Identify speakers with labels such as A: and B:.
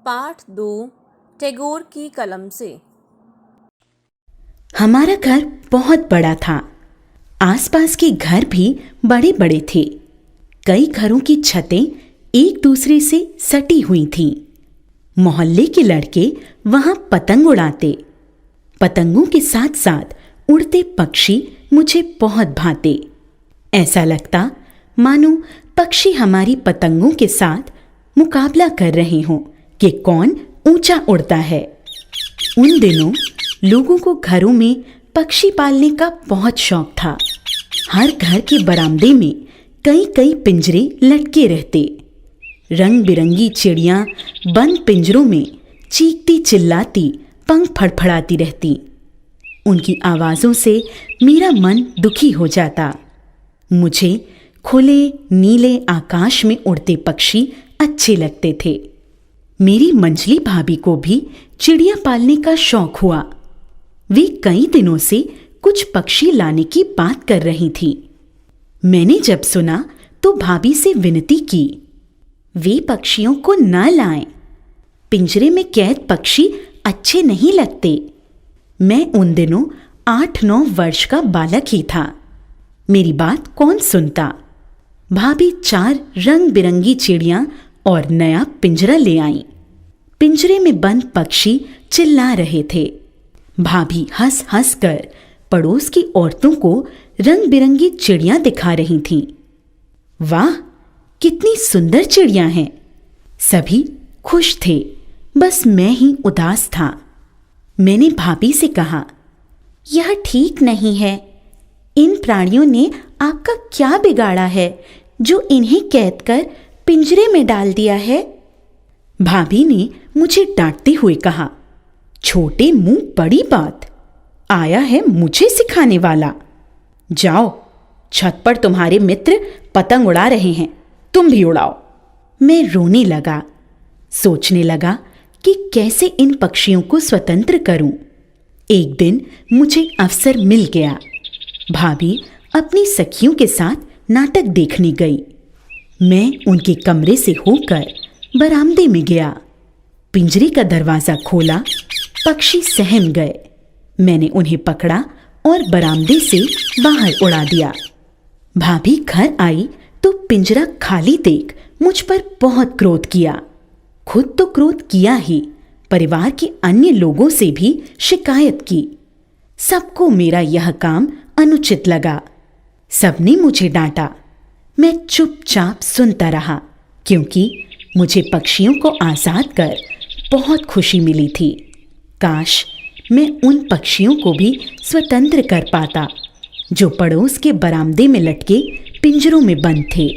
A: पाठ 2 टैगोर की कलम से।
B: हमारा घर बहुत बड़ा था। आसपास के घर भी बड़े बड़े थे। कई घरों की छतें एक दूसरे से सटी हुई थीं। मोहल्ले के लड़के वहां पतंग उड़ाते। पतंगों के साथ साथ उड़ते पक्षी मुझे बहुत भाते। ऐसा लगता मानो पक्षी हमारी पतंगों के साथ मुकाबला कर रहे हों कि कौन ऊंचा उड़ता है। उन दिनों लोगों को घरों में पक्षी पालने का बहुत शौक था। हर घर के बरामदे में कई कई पिंजरे लटके रहते। रंग बिरंगी चिड़ियां बंद पिंजरों में चीखती चिल्लाती पंख फड़फड़ाती रहती। उनकी आवाज़ों से मेरा मन दुखी हो जाता। मुझे खुले नीले आकाश में उड़ते पक्षी अच्छे लगते थे। मेरी मंझली भाभी को भी चिड़िया पालने का शौक हुआ। वे कई दिनों से कुछ पक्षी लाने की बात कर रही थी। मैंने जब सुना तो भाभी से विनती की, वे पक्षियों को न लाएं। पिंजरे में कैद पक्षी अच्छे नहीं लगते। मैं उन दिनों 8-9 वर्ष का बालक ही था। मेरी बात कौन सुनता। भाभी 4 रंग बिरंगी चिड़ियां और नया पिंजरा ले आईं। पिंजरे में बंद पक्षी चिल्ला रहे थे। भाभी हंस हंस कर पड़ोस की औरतों को रंग बिरंगी चिड़ियां दिखा रही थीं। वाह, कितनी सुंदर चिड़ियां हैं। सभी खुश थे, बस मैं ही उदास था। मैंने भाभी से कहा, यह ठीक नहीं है। इन प्राणियों ने आपका क्या बिगाड़ा है जो इन्हें कैद कर पिंजरे में डाल दिया है। भाभी ने मुझे डांटते हुए कहा, छोटे मुंह बड़ी बात, आया है मुझे सिखाने वाला। जाओ, छत पर तुम्हारे मित्र पतंग उड़ा रहे हैं, तुम भी उड़ाओ। मैं रोने लगा। सोचने लगा कि कैसे इन पक्षियों को स्वतंत्र करूं। एक दिन मुझे अवसर मिल गया। भाभी अपनी सखियों के साथ नाटक देखने गई। मैं उनके कमरे से होकर बरामदे में गया। पिंजरे का दरवाजा खोला, पक्षी सहम गए। मैंने उन्हें पकड़ा और बरामदे से बाहर उड़ा दिया। भाभी घर आई तो पिंजरा खाली देख मुझ पर बहुत क्रोध किया। खुद तो क्रोध किया ही, परिवार के अन्य लोगों से भी शिकायत की। सबको मेरा यह काम अनुचित लगा। सबने मुझे डांटा। मैं चुपचाप सुनता रहा, क्योंकि मुझे पक्षियों को आज़ाद कर बहुत खुशी मिली थी। काश मैं उन पक्षियों को भी स्वतंत्र कर पाता जो पड़ोस के बरामदे में लटके पिंजरों में बंद थे।